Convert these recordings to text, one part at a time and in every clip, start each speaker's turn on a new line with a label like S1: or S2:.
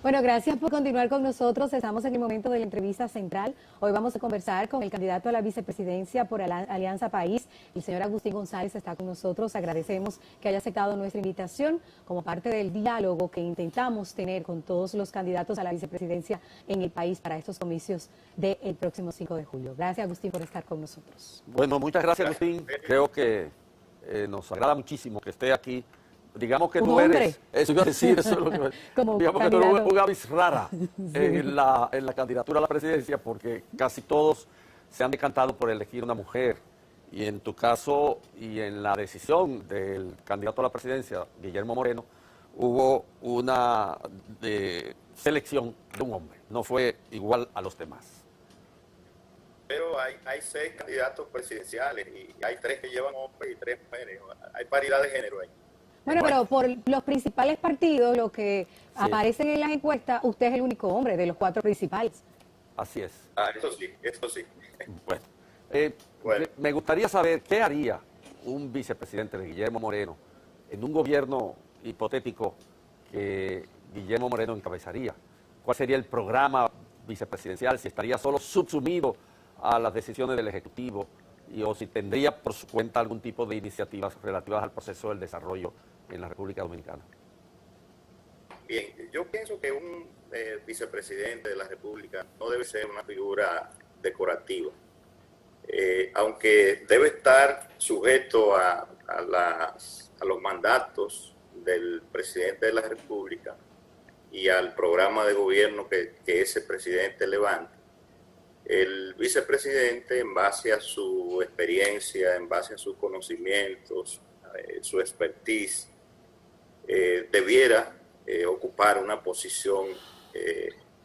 S1: Bueno, gracias por continuar con nosotros. Estamos en el momento de la entrevista central. Hoy vamos a conversar con el candidato a la vicepresidencia por Alianza País. El señor Agustín González está con nosotros. Agradecemos que haya aceptado nuestra invitación como parte del diálogo que intentamos tener con todos los candidatos a la vicepresidencia en el país para estos comicios del próximo 5 de julio. Gracias, Agustín, por estar con nosotros.
S2: Bueno, muchas gracias, Agustín. Creo que nos agrada muchísimo que esté aquí. Digamos que tú eres, eso iba a decir, eso es lo que, digamos que tú eres una avis rara en la candidatura a la presidencia, porque casi todos se han decantado por elegir una mujer. Y en tu caso y en la decisión del candidato a la presidencia, Guillermo Moreno, hubo una selección de un hombre, no fue igual a los demás.
S3: Pero hay 6 candidatos presidenciales y hay 3 que llevan hombres y 3 mujeres. Hay paridad de género ahí.
S1: Bueno, pero por los principales partidos, los que aparecen en las encuestas, usted es el único hombre de los 4 principales.
S2: Así es.
S3: Eso sí, eso sí.
S2: Bueno, me gustaría saber qué haría un vicepresidente de Guillermo Moreno en un gobierno hipotético que Guillermo Moreno encabezaría. ¿Cuál sería el programa vicepresidencial? Si estaría solo subsumido a las decisiones del Ejecutivo o si tendría por su cuenta algún tipo de iniciativas relativas al proceso del desarrollo en la República Dominicana.
S3: Bien, yo pienso que un vicepresidente de la República no debe ser una figura decorativa, aunque debe estar sujeto a los mandatos del presidente de la República y al programa de gobierno que ese presidente levante. El vicepresidente, en base a su experiencia, en base a sus conocimientos, su expertise, debiera ocupar una posición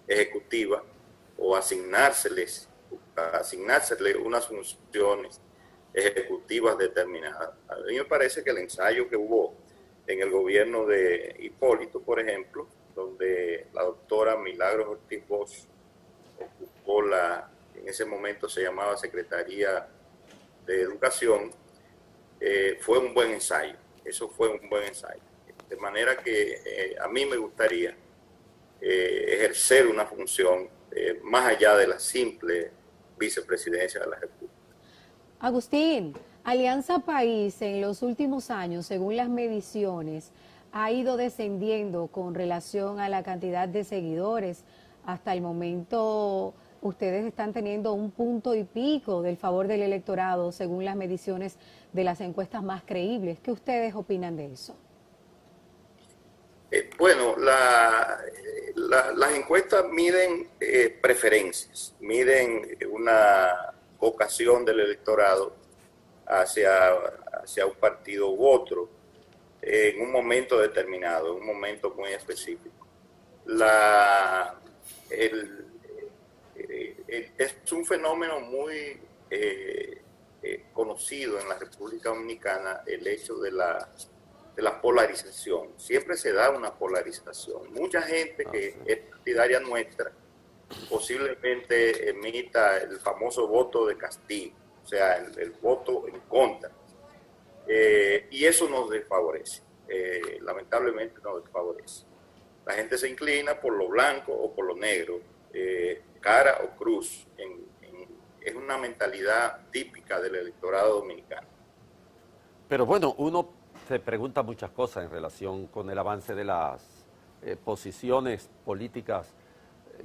S3: ejecutiva o asignársele unas funciones ejecutivas determinadas. A mí me parece que el ensayo que hubo en el gobierno de Hipólito, por ejemplo, donde la doctora Milagros Ortiz Bosch ocupó en ese momento se llamaba Secretaría de Educación, fue un buen ensayo. Eso fue un buen ensayo. De manera que a mí me gustaría ejercer una función más allá de la simple vicepresidencia de la República.
S1: Agustín, Alianza País en los últimos años, según las mediciones, ha ido descendiendo con relación a la cantidad de seguidores. Hasta el momento ustedes están teniendo 1 punto y pico del favor del electorado, según las mediciones de las encuestas más creíbles. ¿Qué ustedes opinan de eso?
S3: Bueno, las encuestas miden preferencias, miden una vocación del electorado hacia un partido u otro en un momento determinado, en un momento muy específico. Es un fenómeno muy conocido en la República Dominicana, el hecho de la polarización. Siempre se da una polarización. Mucha gente que es partidaria nuestra posiblemente emita el famoso voto de castigo, o sea, el voto en contra. Y eso nos desfavorece, lamentablemente nos desfavorece. La gente se inclina por lo blanco o por lo negro, cara o cruz. Es una mentalidad típica del electorado dominicano.
S2: Pero bueno, uno se pregunta muchas cosas en relación con el avance de las posiciones políticas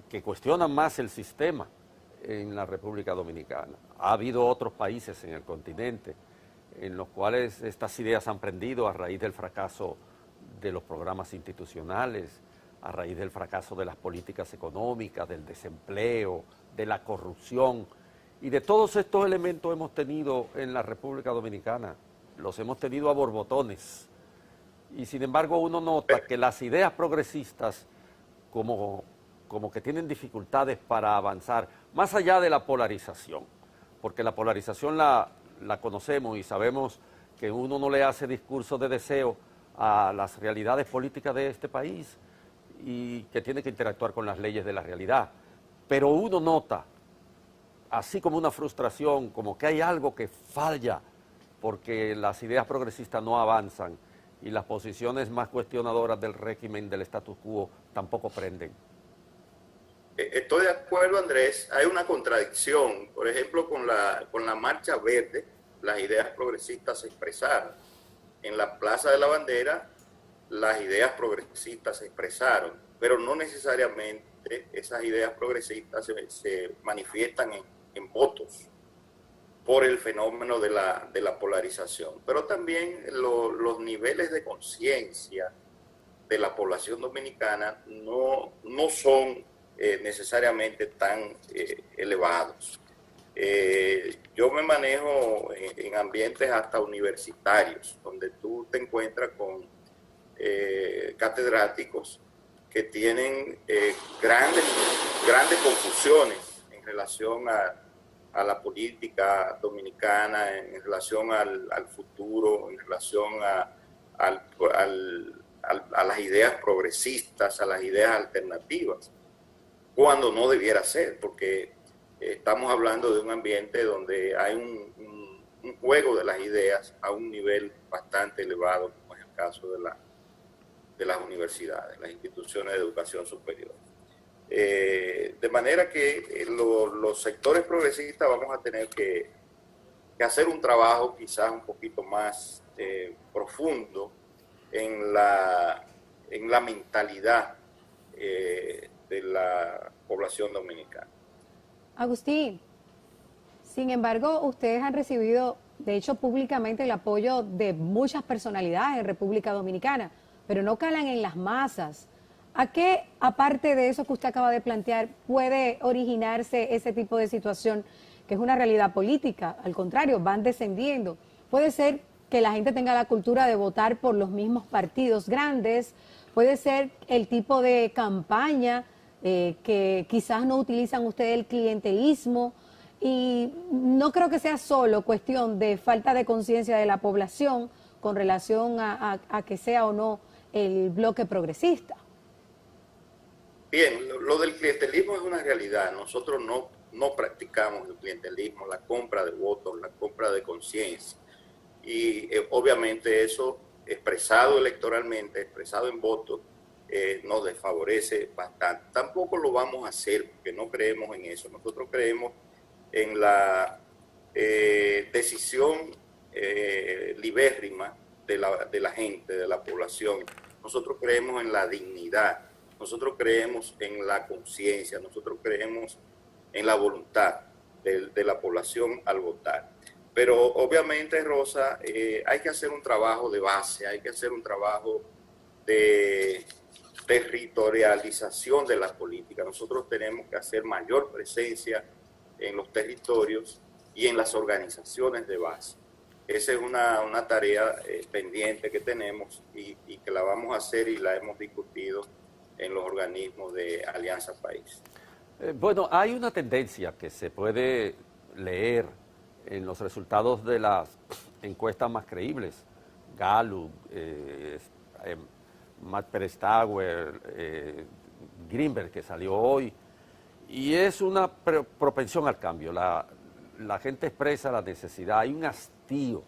S2: que cuestionan más el sistema en la República Dominicana. Ha habido otros países en el continente en los cuales estas ideas han prendido a raíz del fracaso de los programas institucionales, a raíz del fracaso de las políticas económicas, del desempleo, de la corrupción. Y de todos estos elementos hemos tenido en la República Dominicana, los hemos tenido a borbotones. Y sin embargo uno nota que las ideas progresistas como que tienen dificultades para avanzar, más allá de la polarización, porque la polarización la conocemos y sabemos que uno no le hace discursos de deseo a las realidades políticas de este país y que tiene que interactuar con las leyes de la realidad. Pero uno nota, así como una frustración, como que hay algo que falla porque las ideas progresistas no avanzan y las posiciones más cuestionadoras del régimen del status quo tampoco prenden.
S3: Estoy de acuerdo, Andrés. Hay una contradicción. Por ejemplo, con la Marcha Verde, las ideas progresistas se expresaron. En la Plaza de la Bandera, las ideas progresistas se expresaron, pero no necesariamente esas ideas progresistas se manifiestan en votos por el fenómeno de la polarización. Pero también los niveles de conciencia de la población dominicana no son necesariamente tan elevados. Yo me manejo en ambientes hasta universitarios, donde tú te encuentras con catedráticos que tienen grandes confusiones en relación a la política dominicana, en relación al futuro, en relación a las ideas progresistas, a las ideas alternativas, cuando no debiera ser, porque estamos hablando de un ambiente donde hay un juego de las ideas a un nivel bastante elevado, como es el caso de las universidades, las instituciones de educación superior. De manera que los sectores progresistas vamos a tener que hacer un trabajo quizás un poquito más profundo en la mentalidad de la población dominicana.
S1: Agustín, sin embargo, ustedes han recibido, de hecho, públicamente el apoyo de muchas personalidades en República Dominicana, pero no calan en las masas. ¿A qué, aparte de eso que usted acaba de plantear, puede originarse ese tipo de situación que es una realidad política? Al contrario, van descendiendo. Puede ser que la gente tenga la cultura de votar por los mismos partidos grandes, puede ser el tipo de campaña que quizás no utilizan ustedes, el clientelismo, y no creo que sea solo cuestión de falta de conciencia de la población con relación a que sea o no el bloque progresista.
S3: Bien, lo del clientelismo es una realidad. Nosotros no practicamos el clientelismo, la compra de votos, la compra de conciencia. Y obviamente eso, expresado electoralmente, expresado en votos, nos desfavorece bastante. Tampoco lo vamos a hacer porque no creemos en eso. Nosotros creemos en la decisión libérrima de la gente, de la población. Nosotros creemos en la dignidad. Nosotros creemos en la conciencia, nosotros creemos en la voluntad de la población al votar. Pero obviamente, Rosa, hay que hacer un trabajo de base, hay que hacer un trabajo de territorialización de la política. Nosotros tenemos que hacer mayor presencia en los territorios y en las organizaciones de base. Esa es una tarea pendiente que tenemos y que la vamos a hacer y la hemos discutido en los organismos de Alianza País.
S2: Bueno, hay una tendencia que se puede leer en los resultados de las encuestas más creíbles, Gallup, Matt Perestauer, Greenberg, que salió hoy, y es una propensión al cambio. La gente expresa la necesidad, hay un hastío,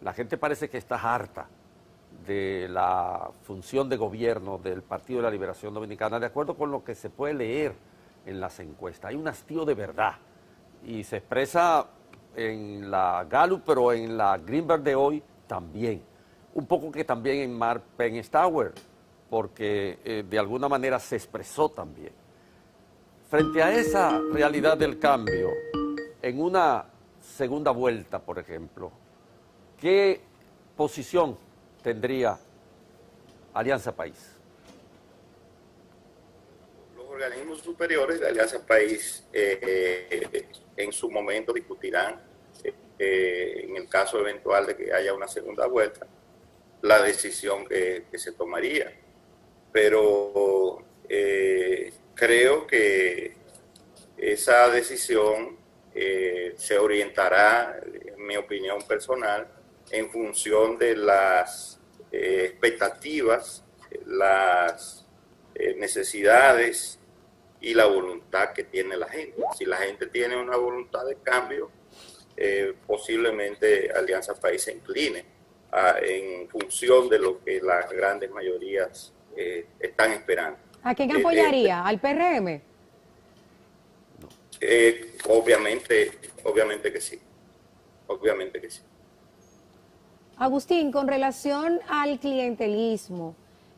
S2: la gente parece que está harta de la función de gobierno del Partido de la Liberación Dominicana, de acuerdo con lo que se puede leer en las encuestas. Hay un hastío de verdad y se expresa en la Gallup, pero en la Greenberg de hoy también. Un poco que también en Mark Penstauer, porque de alguna manera se expresó también. Frente a esa realidad del cambio, en una segunda vuelta, por ejemplo, ¿qué posición tendría Alianza País?
S3: Los organismos superiores de Alianza País en su momento discutirán, en el caso eventual de que haya una segunda vuelta, la decisión que se tomaría. Pero creo que esa decisión se orientará, en mi opinión personal, en función de las expectativas, las necesidades y la voluntad que tiene la gente. Si la gente tiene una voluntad de cambio, posiblemente Alianza País se incline en función de lo que las grandes mayorías están esperando.
S1: ¿A quién apoyaría? ¿Al PRM?
S3: Obviamente que sí. Obviamente que sí.
S1: Agustín, con relación al clientelismo,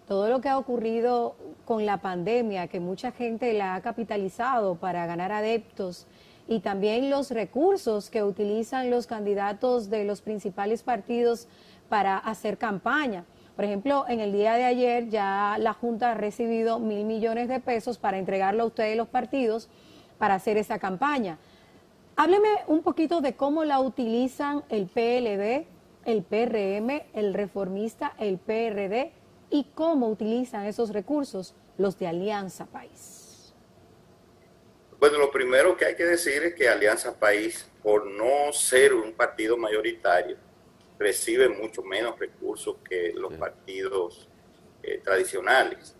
S1: todo lo que ha ocurrido con la pandemia, que mucha gente la ha capitalizado para ganar adeptos, y también los recursos que utilizan los candidatos de los principales partidos para hacer campaña. Por ejemplo, en el día de ayer ya la Junta ha recibido 1.000 millones de pesos para entregarlo a ustedes los partidos para hacer esa campaña. Hábleme un poquito de cómo la utilizan el PLD, el PRM, el Reformista, el PRD y cómo utilizan esos recursos los de Alianza País.
S3: Bueno, lo primero que hay que decir es que Alianza País, por no ser un partido mayoritario, recibe mucho menos recursos que los partidos tradicionales.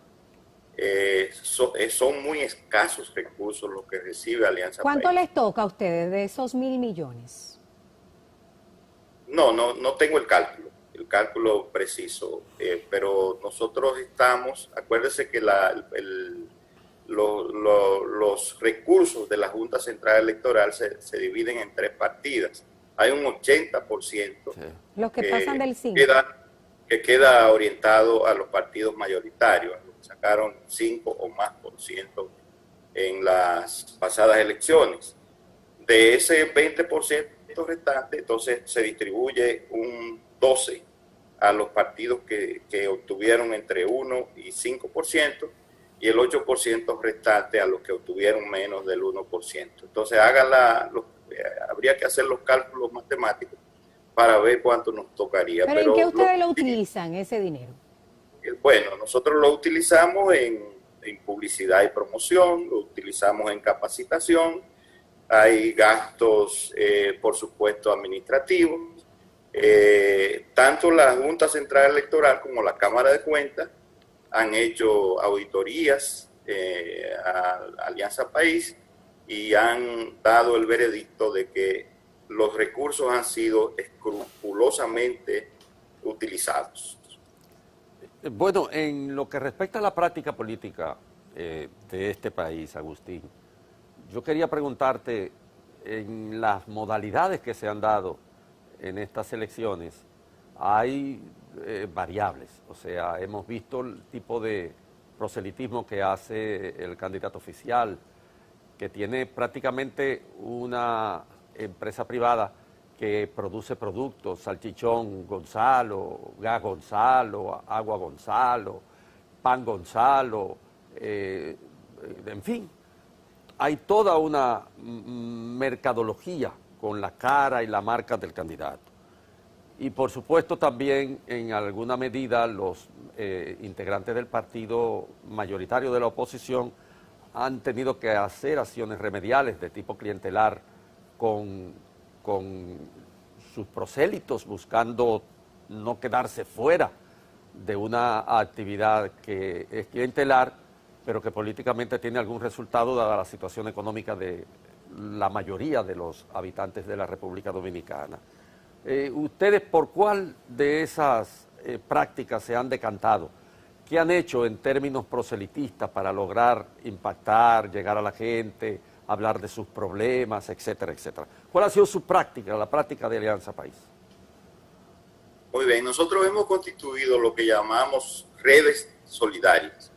S3: Son muy escasos recursos los que recibe Alianza País.
S1: ¿Cuánto les toca a ustedes de esos 1.000 millones?
S3: No tengo el cálculo preciso, pero nosotros estamos, acuérdese que los recursos de la Junta Central Electoral se dividen en 3 partidas. Hay un 80%
S1: los que pasan del 5
S3: que queda orientado a los partidos mayoritarios, los que sacaron 5 o más por ciento en las pasadas elecciones. De ese 20% restante, entonces se distribuye un 12% a los partidos que obtuvieron entre 1 y 5%, y el 8% restante a los que obtuvieron menos del 1%. Entonces habría que hacer los cálculos matemáticos para ver cuánto nos tocaría.
S1: ¿Pero en qué ustedes lo utilizan, ese dinero?
S3: Bueno, nosotros lo utilizamos en publicidad y promoción, lo utilizamos en capacitación, hay gastos, por supuesto, administrativos. Tanto la Junta Central Electoral como la Cámara de Cuentas han hecho auditorías a Alianza País y han dado el veredicto de que los recursos han sido escrupulosamente utilizados.
S2: Bueno, en lo que respecta a la práctica política de este país, Agustín, yo quería preguntarte, en las modalidades que se han dado en estas elecciones, hay variables, o sea, hemos visto el tipo de proselitismo que hace el candidato oficial, que tiene prácticamente una empresa privada que produce productos, salchichón Gonzalo, gas Gonzalo, agua Gonzalo, pan Gonzalo, en fin, hay toda una mercadología con la cara y la marca del candidato. Y por supuesto también en alguna medida los integrantes del partido mayoritario de la oposición han tenido que hacer acciones remediales de tipo clientelar con sus prosélitos, buscando no quedarse fuera de una actividad que es clientelar, pero que políticamente tiene algún resultado dada la situación económica de la mayoría de los habitantes de la República Dominicana. ¿Ustedes por cuál de esas prácticas se han decantado? ¿Qué han hecho en términos proselitistas para lograr impactar, llegar a la gente, hablar de sus problemas, etcétera, etcétera? ¿Cuál ha sido su práctica, la práctica de Alianza País?
S3: Muy bien, nosotros hemos constituido lo que llamamos redes solidarias.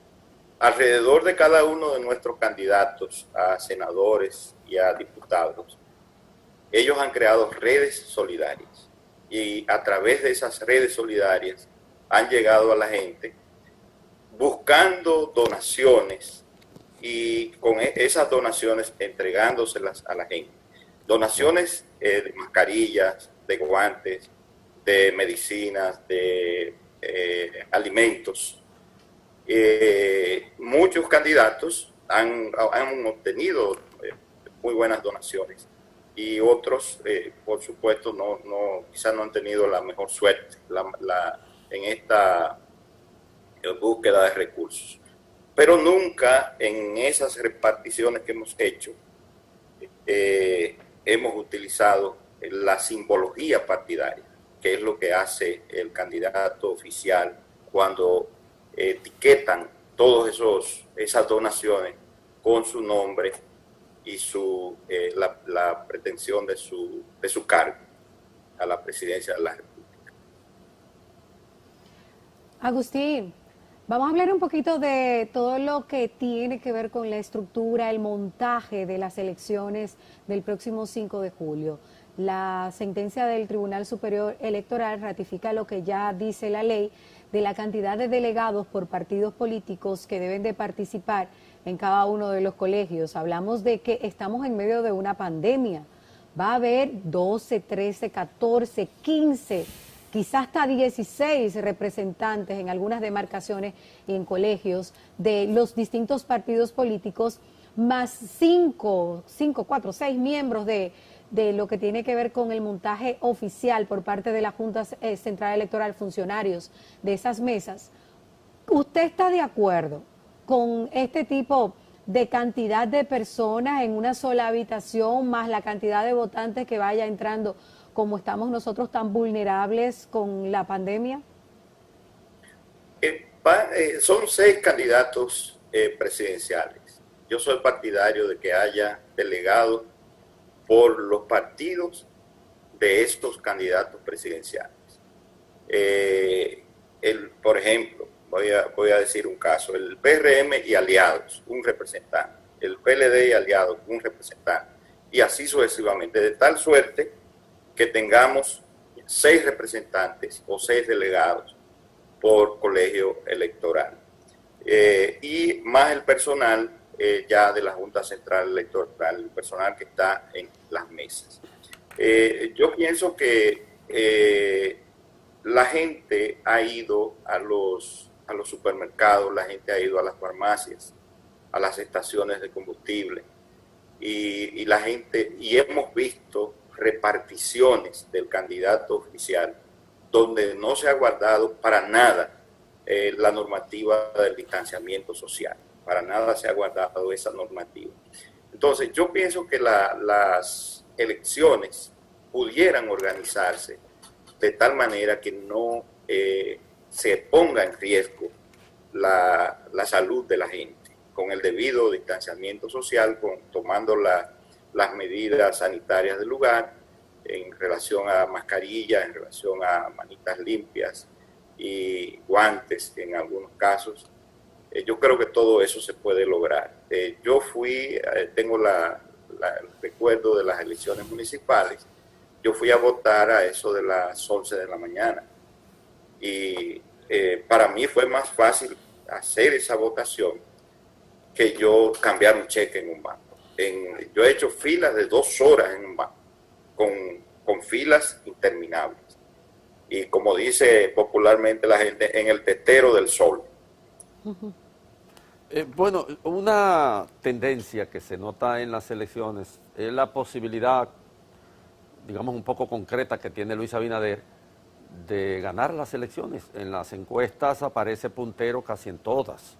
S3: Alrededor de cada uno de nuestros candidatos a senadores y a diputados, ellos han creado redes solidarias y a través de esas redes solidarias han llegado a la gente buscando donaciones y con esas donaciones entregándoselas a la gente. Donaciones de mascarillas, de guantes, de medicinas, de alimentos. Muchos candidatos han obtenido muy buenas donaciones y otros, por supuesto, quizás no han tenido la mejor suerte en esta búsqueda de recursos. Pero nunca en esas reparticiones que hemos hecho hemos utilizado la simbología partidaria. que es lo que hace el candidato oficial cuando etiquetan todas esas donaciones con su nombre y la pretensión de su cargo a la presidencia de la República.
S1: Agustín, vamos a hablar un poquito de todo lo que tiene que ver con la estructura, el montaje de las elecciones del próximo 5 de julio. La sentencia del Tribunal Superior Electoral ratifica lo que ya dice la ley de la cantidad de delegados por partidos políticos que deben de participar en cada uno de los colegios. Hablamos de que estamos en medio de una pandemia. Va a haber 12, 13, 14, 15, quizás hasta 16 representantes en algunas demarcaciones y en colegios de los distintos partidos políticos, más 4, 6 miembros de lo que tiene que ver con el montaje oficial por parte de la Junta Central Electoral, funcionarios de esas mesas. ¿Usted está de acuerdo con este tipo de cantidad de personas en una sola habitación, más la cantidad de votantes que vaya entrando, como estamos nosotros tan vulnerables con la pandemia?
S3: Son 6 candidatos presidenciales. Yo soy partidario de que haya delegados por los partidos de estos candidatos presidenciales. Por ejemplo, voy a decir un caso, el PRM y aliados, un representante, el PLD y aliados, un representante, y así sucesivamente, de tal suerte que tengamos 6 representantes o 6 delegados por colegio electoral. Y más el personal ya de la Junta Central Electoral, el personal que está en las mesas. Yo pienso que la gente ha ido a los supermercados, la gente ha ido a las farmacias, a las estaciones de combustible, y la gente, y hemos visto reparticiones del candidato oficial donde no se ha guardado para nada la normativa del distanciamiento social. Para nada se ha guardado esa normativa. Entonces, yo pienso que las elecciones pudieran organizarse de tal manera que no se ponga en riesgo la salud de la gente, con el debido distanciamiento social, tomando las medidas sanitarias del lugar en relación a mascarillas, en relación a manitas limpias y guantes en algunos casos. Yo creo que todo eso se puede lograr. Yo tengo el recuerdo de las elecciones municipales. Yo fui a votar a eso de las 11 de la mañana. Y para mí fue más fácil hacer esa votación que yo cambiar un cheque en un banco. Yo he hecho filas de 2 horas en un banco, con filas interminables. Y como dice popularmente la gente, en el tetero del sol.
S2: Bueno, una tendencia que se nota en las elecciones es la posibilidad, digamos un poco concreta, que tiene Luis Abinader de ganar las elecciones. En las encuestas aparece puntero casi en todas.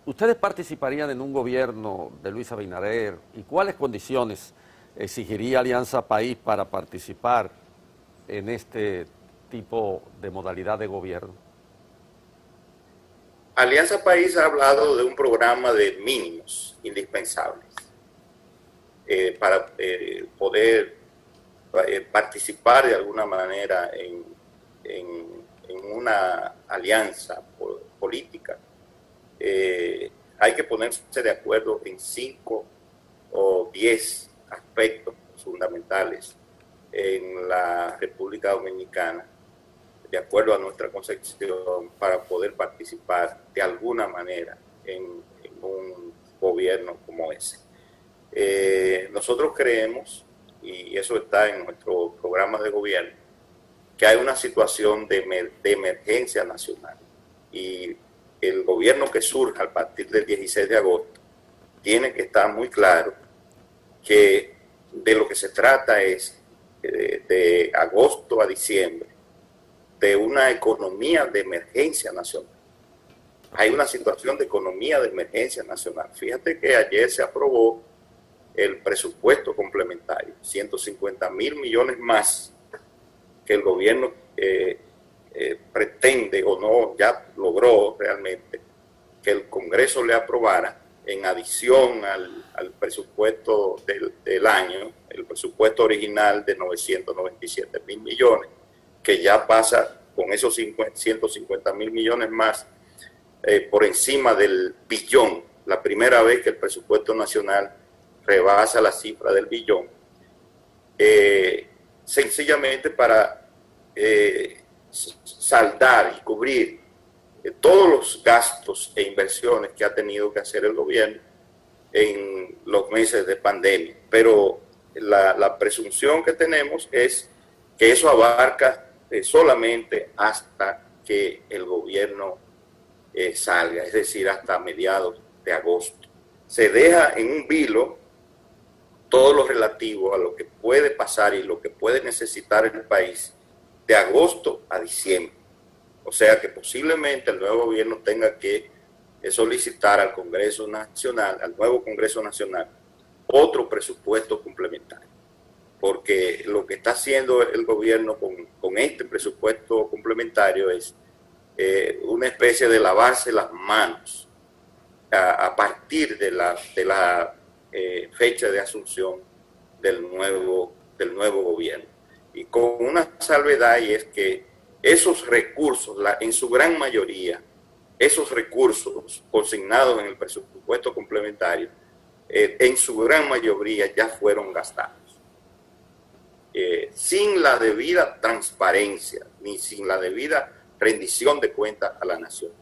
S2: ¿Ustedes participarían en un gobierno de Luis Abinader? ¿Y cuáles condiciones exigiría Alianza País para participar en este tipo de modalidad de gobierno?
S3: Alianza País ha hablado de un programa de mínimos indispensables para poder participar de alguna manera en una alianza política. Hay que ponerse de acuerdo en 5 o 10 aspectos fundamentales en la República Dominicana, de acuerdo a nuestra concepción, para poder participar de alguna manera en un gobierno como ese. Nosotros creemos, y eso está en nuestro programa de gobierno, que hay una situación de emergencia nacional, y el gobierno que surja a partir del 16 de agosto tiene que estar muy claro que de lo que se trata es de agosto a diciembre de una economía de emergencia nacional. Hay una situación de economía de emergencia nacional. Fíjate que ayer se aprobó el presupuesto complementario, 150.000 millones más que el gobierno pretende o no, ya logró realmente que el Congreso le aprobara en adición al presupuesto del año, el presupuesto original de 997.000 millones, que ya pasa con esos 150.000 millones más por encima del billón, la primera vez que el presupuesto nacional rebasa la cifra del billón, sencillamente para saldar y cubrir todos los gastos e inversiones que ha tenido que hacer el gobierno en los meses de pandemia. Pero la presunción que tenemos es que eso abarca solamente hasta que el gobierno salga, es decir, hasta mediados de agosto. Se deja en un vilo todo lo relativo a lo que puede pasar y lo que puede necesitar el país de agosto a diciembre. O sea que posiblemente el nuevo gobierno tenga que solicitar al Congreso Nacional, al nuevo Congreso Nacional, otro presupuesto complementario. Porque lo que está haciendo el gobierno con este presupuesto complementario es una especie de lavarse las manos a partir de la fecha de asunción del nuevo gobierno. Y con una salvedad, y es que esos recursos, en su gran mayoría, esos recursos consignados en el presupuesto complementario, en su gran mayoría ya fueron gastados. Sin la debida transparencia, ni sin la debida rendición de cuentas a la nación.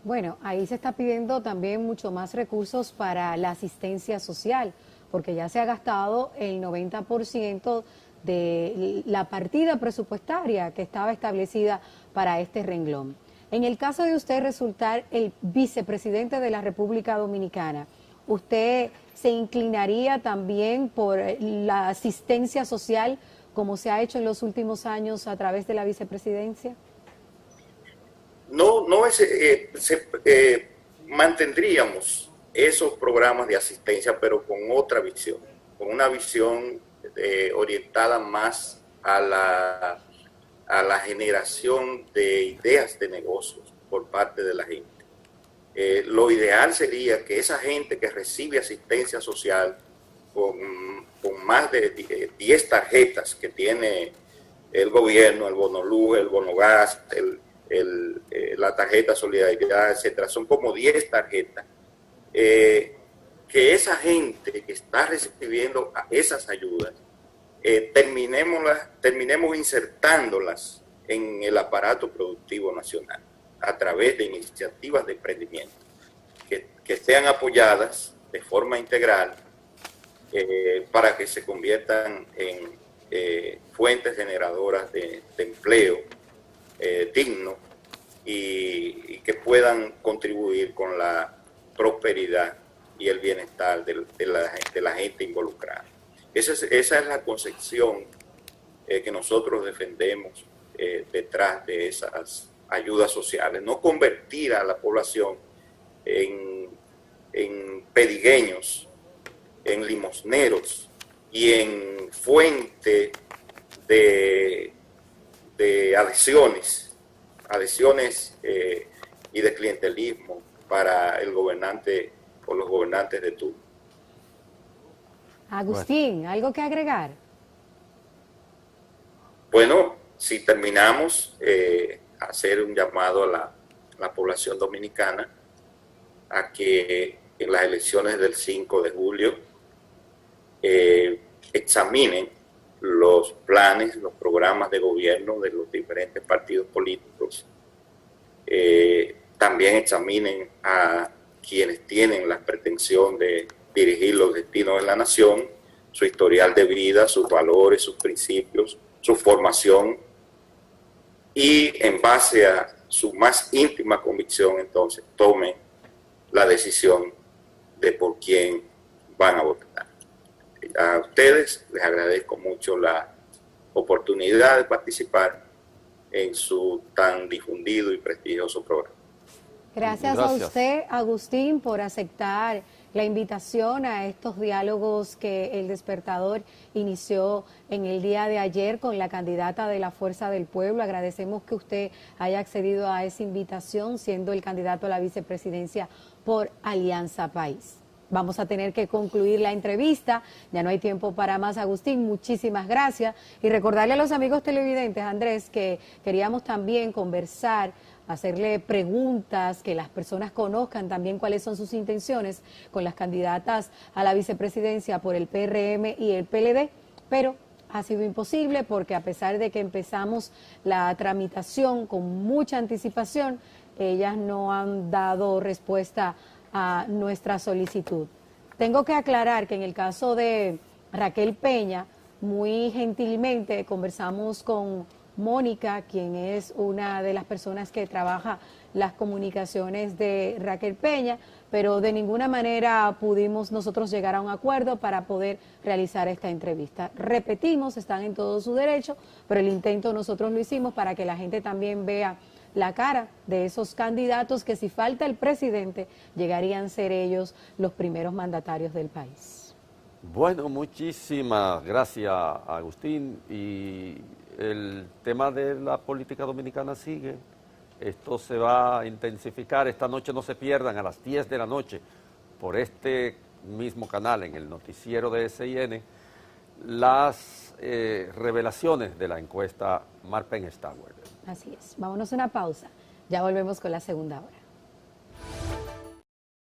S1: Bueno, ahí se está pidiendo también mucho más recursos para la asistencia social, porque ya se ha gastado el 90% de la partida presupuestaria que estaba establecida para este renglón. En el caso de usted resultar el vicepresidente de la República Dominicana, ¿usted se inclinaría también por la asistencia social como se ha hecho en los últimos años a través de la vicepresidencia?
S3: No mantendríamos esos programas de asistencia, pero con otra visión, con una visión orientada más a la generación de ideas de negocios por parte de la gente. Lo ideal sería que esa gente que recibe asistencia social con más de 10 tarjetas que tiene el gobierno, el bono luz, el bono gas, la tarjeta solidaridad, etcétera, son como 10 tarjetas, que esa gente que está recibiendo esas ayudas, terminemos insertándolas en el aparato productivo nacional a través de iniciativas de emprendimiento que sean apoyadas de forma integral para que se conviertan en fuentes generadoras de empleo digno y que puedan contribuir con la prosperidad y el bienestar de la gente involucrada. Esa es la concepción que nosotros defendemos detrás de esas ayudas sociales. No convertir a la población en pedigueños, en limosneros y en fuente de adhesiones y de clientelismo para el gobernante o los gobernantes de turno.
S1: Agustín, ¿algo que agregar?
S3: Bueno, si terminamos, hacer un llamado a la población dominicana a que en las elecciones del 5 de julio examinen los planes, los programas de gobierno de los diferentes partidos políticos. También examinen a quienes tienen la pretensión de dirigir los destinos de la nación, su historial de vida, sus valores, sus principios, su formación, y en base a su más íntima convicción, entonces, tomen la decisión de por quién van a votar. A ustedes les agradezco mucho la oportunidad de participar en su tan difundido y prestigioso programa.
S1: Gracias a usted, Agustín, por aceptar la invitación a estos diálogos que el Despertador inició en el día de ayer con la candidata de la Fuerza del Pueblo. Agradecemos que usted haya accedido a esa invitación, siendo el candidato a la vicepresidencia por Alianza País. Vamos a tener que concluir la entrevista, ya no hay tiempo para más. Agustín, muchísimas gracias. Y recordarle a los amigos televidentes, Andrés, que queríamos también conversar, hacerle preguntas, que las personas conozcan también cuáles son sus intenciones con las candidatas a la vicepresidencia por el PRM y el PLD, pero ha sido imposible porque a pesar de que empezamos la tramitación con mucha anticipación, ellas no han dado respuesta a nuestra solicitud. Tengo que aclarar que en el caso de Raquel Peña, muy gentilmente conversamos con Mónica, quien es una de las personas que trabaja las comunicaciones de Raquel Peña, pero de ninguna manera pudimos nosotros llegar a un acuerdo para poder realizar esta entrevista. Repetimos, están en todo su derecho, pero el intento nosotros lo hicimos para que la gente también vea la cara de esos candidatos que, si falta el presidente, llegarían a ser ellos los primeros mandatarios del país.
S2: Bueno, muchísimas gracias, Agustín. Y el tema de la política dominicana sigue. Esto se va a intensificar. Esta noche no se pierdan, a las 10 de la noche, por este mismo canal, en el noticiero de SIN, las revelaciones de la encuesta Marpen Stauer.
S1: Así es. Vámonos a una pausa. Ya volvemos con la segunda hora.